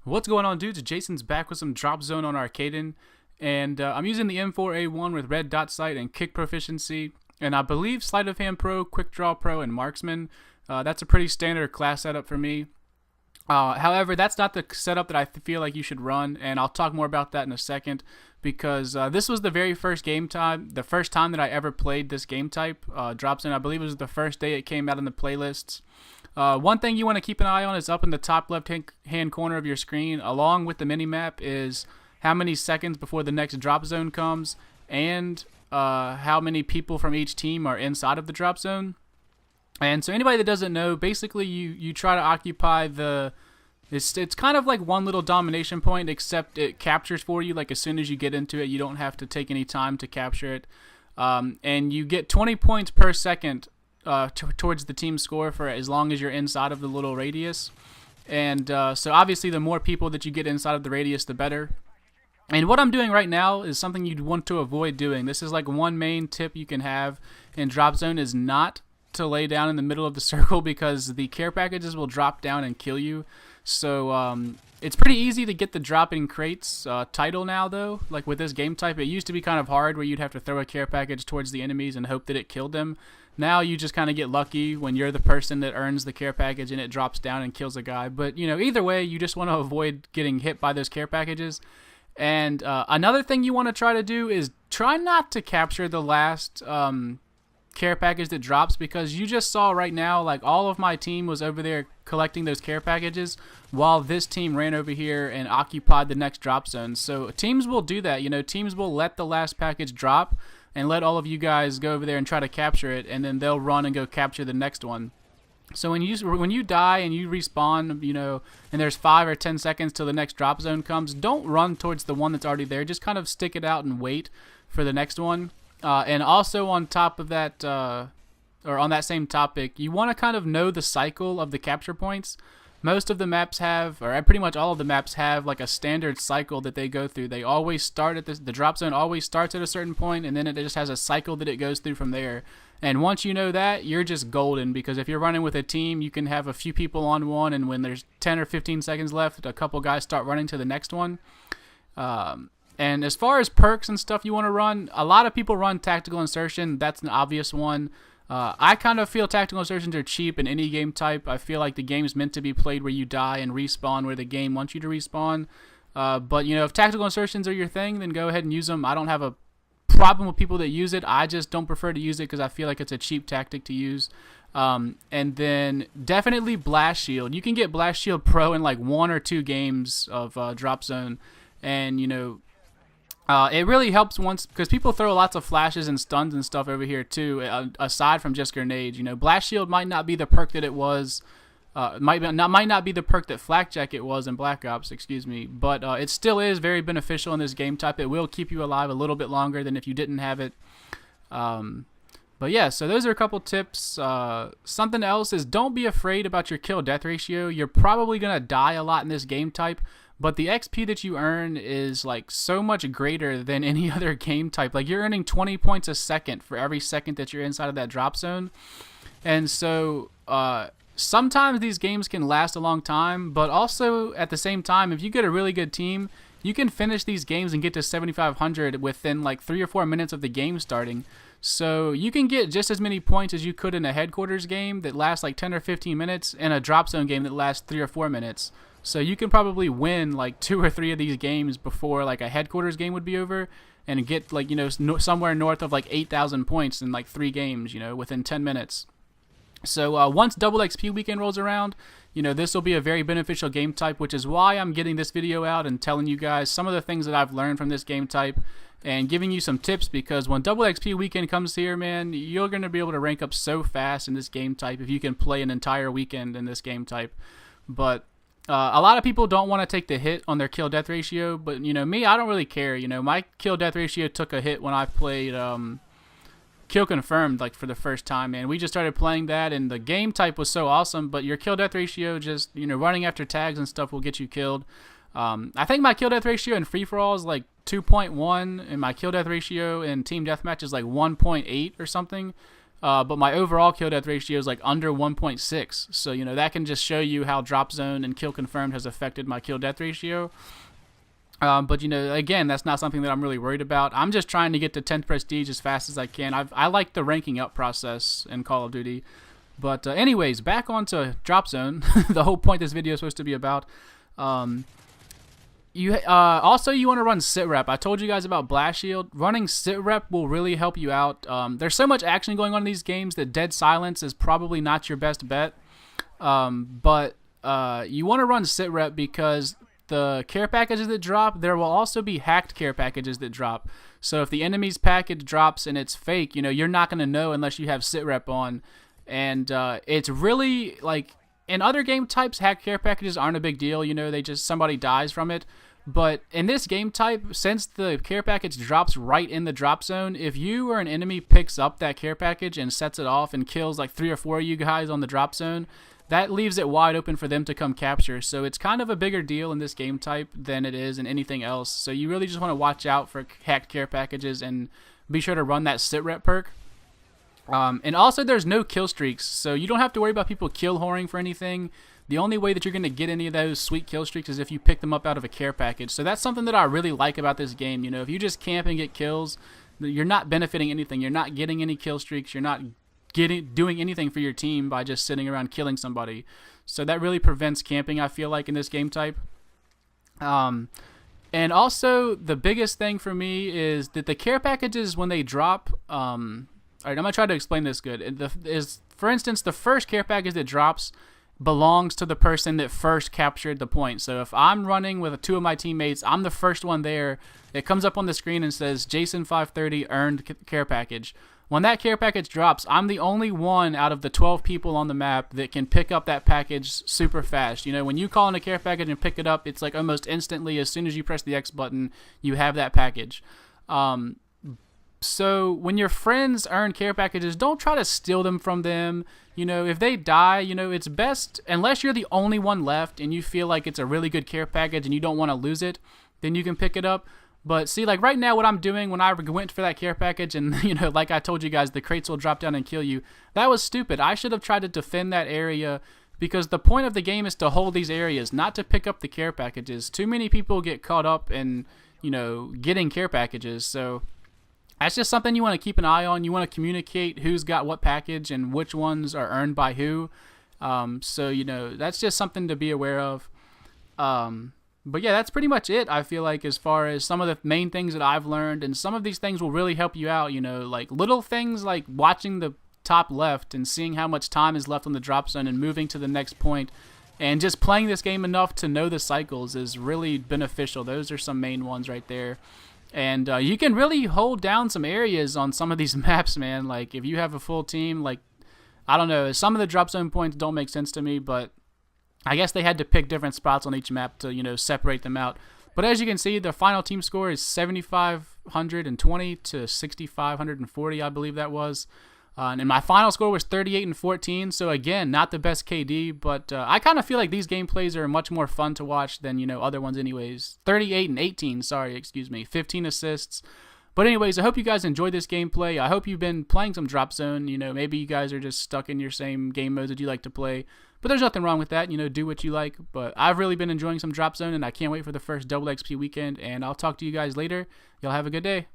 What's going on, dudes? Jason's back with some Drop Zone on Arcaden, and I'm using the M4A1 with Red Dot Sight and Kick Proficiency, and I believe Sleight of Hand Pro, Quick Draw Pro, and Marksman. That's a pretty standard class setup for me. However, that's not the setup that I feel like you should run, and I'll talk more about that in a second, because this was the very first the first time that I ever played this game type, Drop Zone. I believe it was the first day it came out in the playlists. One thing you want to keep an eye on is up in the top left-hand corner of your screen, along with the mini-map, is how many seconds before the next drop zone comes, and how many people from each team are inside of the drop zone. And so anybody that doesn't know, basically you try to occupy it's kind of like one little domination point, except it captures for you. Like as soon as you get into it, you don't have to take any time to capture it. And you get 20 points per second towards the team score for as long as you're inside of the little radius. And so obviously the more people that you get inside of the radius, the better. And what I'm doing right now is something you'd want to avoid doing. This is like one main tip you can have in Drop Zone, is not to lay down in the middle of the circle, because the care packages will drop down and kill you. So it's pretty easy to get the dropping crates title now, though. Like with this game type, it used to be kind of hard where you'd have to throw a care package towards the enemies and hope that it killed them. Now you just kind of get lucky when you're the person that earns the care package and it drops down and kills a guy. But, you know, either way, you just want to avoid getting hit by those care packages. And another thing you want to try to do is try not to capture the last care package that drops, because you just saw right now, like, all of my team was over there collecting those care packages while this team ran over here and occupied the next drop zone. So teams will do that. You know, teams will let the last package drop and let all of you guys go over there and try to capture it, and then they'll run and go capture the next one. So when you die and you respawn, you know, and there's 5 or 10 seconds till the next drop zone comes, don't run towards the one that's already there. Just kind of stick it out and wait for the next one. And also on top of that, or on that same topic, you want to kind of know the cycle of the capture points. Most of the maps have, or pretty much all of the maps have, like a standard cycle that they go through. They always start at the drop zone always starts at a certain point, and then it just has a cycle that it goes through from there. And once you know that, you're just golden, because if you're running with a team, you can have a few people on one, and when there's 10 or 15 seconds left, a couple guys start running to the next one. And as far as perks and stuff you want to run, a lot of people run tactical insertion. That's an obvious one. I kind of feel tactical insertions are cheap in any game type. I feel like the game's meant to be played where you die and respawn where the game wants you to respawn. But, you know, if tactical insertions are your thing, then go ahead and use them. I don't have a problem with people that use it. I just don't prefer to use it because I feel like it's a cheap tactic to use. And then definitely Blast Shield. You can get Blast Shield Pro in like 1 or 2 games of Drop Zone. And, you know, it really helps once, because people throw lots of flashes and stuns and stuff over here too, aside from just grenades. You know, Blast Shield might not be the perk that it was, might not be the perk that Flak Jacket was in Black Ops, excuse me, but it still is very beneficial in this game type. It will keep you alive a little bit longer than if you didn't have it. But yeah, so those are a couple tips. Something else is, don't be afraid about your kill-death ratio. You're probably going to die a lot in this game type, but the XP that you earn is like so much greater than any other game type. Like, you're earning 20 points a second for every second that you're inside of that drop zone. And so sometimes these games can last a long time, but also at the same time, if you get a really good team, you can finish these games and get to 7,500 within like 3 or 4 minutes of the game starting. So you can get just as many points as you could in a headquarters game that lasts like 10 or 15 minutes, and a drop zone game that lasts 3 or 4 minutes. So you can probably win like 2 or 3 of these games before like a headquarters game would be over, and get like, you know, somewhere north of like 8,000 points in like 3 games, you know, within 10 minutes. So once Double XP weekend rolls around, you know, this will be a very beneficial game type, which is why I'm getting this video out and telling you guys some of the things that I've learned from this game type and giving you some tips, because when Double XP weekend comes here, man, you're going to be able to rank up so fast in this game type if you can play an entire weekend in this game type. But a lot of people don't want to take the hit on their kill-death ratio, but, you know, me, I don't really care. You know, my kill-death ratio took a hit when I played Kill Confirmed, like, for the first time, man. We just started playing that, and the game type was so awesome, but your kill-death ratio, just, you know, running after tags and stuff will get you killed. I think my kill-death ratio in free-for-all is like 2.1, and my kill-death ratio in Team Deathmatch is like 1.8 or something. but my overall kill death ratio is like under 1.6. So, you know, that can just show you how drop zone and kill confirmed has affected my kill death ratio. But, you know, again, that's not something that I'm really worried about. I'm just trying to get to 10th prestige as fast as I can. I like the ranking up process in Call of Duty. But anyways, back onto drop zone. The whole point this video is supposed to be about. Also, you want to run sit rep. I told you guys about Blast Shield. Running sit rep will really help you out. There's so much action going on in these games that dead silence is probably not your best bet. But you want to run sit rep because the care packages that drop, there will also be hacked care packages that drop. So if the enemy's package drops and it's fake, you know, you're not going to know unless you have sit rep on. And it's really, like, in other game types, hacked care packages aren't a big deal. You know, they just, somebody dies from it. But in this game type, since the care package drops right in the drop zone, if you or an enemy picks up that care package and sets it off and kills like 3 or 4 of you guys on the drop zone, that leaves it wide open for them to come capture. So it's kind of a bigger deal in this game type than it is in anything else. So you really just want to watch out for hacked care packages and be sure to run that sit rep perk. And also there's no kill streaks, so you don't have to worry about people kill whoring for anything. The only way that you're going to get any of those sweet kill streaks is if you pick them up out of a care package. So that's something that I really like about this game. You know, if you just camp and get kills, you're not benefiting anything. You're not getting any kill streaks. You're not doing anything for your team by just sitting around killing somebody. So that really prevents camping, I feel like, in this game type. And also, the biggest thing for me is that the care packages, when they drop... all right, I'm going to try to explain this good. For instance, the first care package that drops belongs to the person that first captured the point. So if I'm running with 2 of my teammates, I'm the first one there. It comes up on the screen and says, Jason 530 earned care package. When that care package drops, I'm the only one out of the 12 people on the map that can pick up that package super fast. You know, when you call in a care package and pick it up, it's like almost instantly, as soon as you press the X button, you have that package. So when your friends earn care packages, don't try to steal them from them. You know, if they die, you know, it's best, unless you're the only one left and you feel like it's a really good care package and you don't want to lose it, then you can pick it up. But see, like right now what I'm doing when I went for that care package and, you know, like I told you guys, the crates will drop down and kill you. That was stupid. I should have tried to defend that area because the point of the game is to hold these areas, not to pick up the care packages. Too many people get caught up in, you know, getting care packages. So that's just something you want to keep an eye on. You want to communicate who's got what package and which ones are earned by who. So, you know, that's just something to be aware of. But yeah, that's pretty much it, I feel like, as far as some of the main things that I've learned. And some of these things will really help you out, you know, like little things like watching the top left and seeing how much time is left on the drop zone and moving to the next point. And just playing this game enough to know the cycles is really beneficial. Those are some main ones right there. And you can really hold down some areas on some of these maps, man. Like, if you have a full team, like, I don't know, some of the drop zone points don't make sense to me, but I guess they had to pick different spots on each map to, you know, separate them out. But as you can see, the final team score is 7,520 to 6,540, I believe that was. And my final score was 38-14, so again, not the best KD, but I kind of feel like these gameplays are much more fun to watch than, you know, other ones anyways. 38-18, sorry, excuse me, 15 assists. But anyways, I hope you guys enjoyed this gameplay. I hope you've been playing some Drop Zone. You know, maybe you guys are just stuck in your same game modes that you like to play. But there's nothing wrong with that. You know, do what you like. But I've really been enjoying some Drop Zone, and I can't wait for the first Double XP weekend. And I'll talk to you guys later. Y'all have a good day.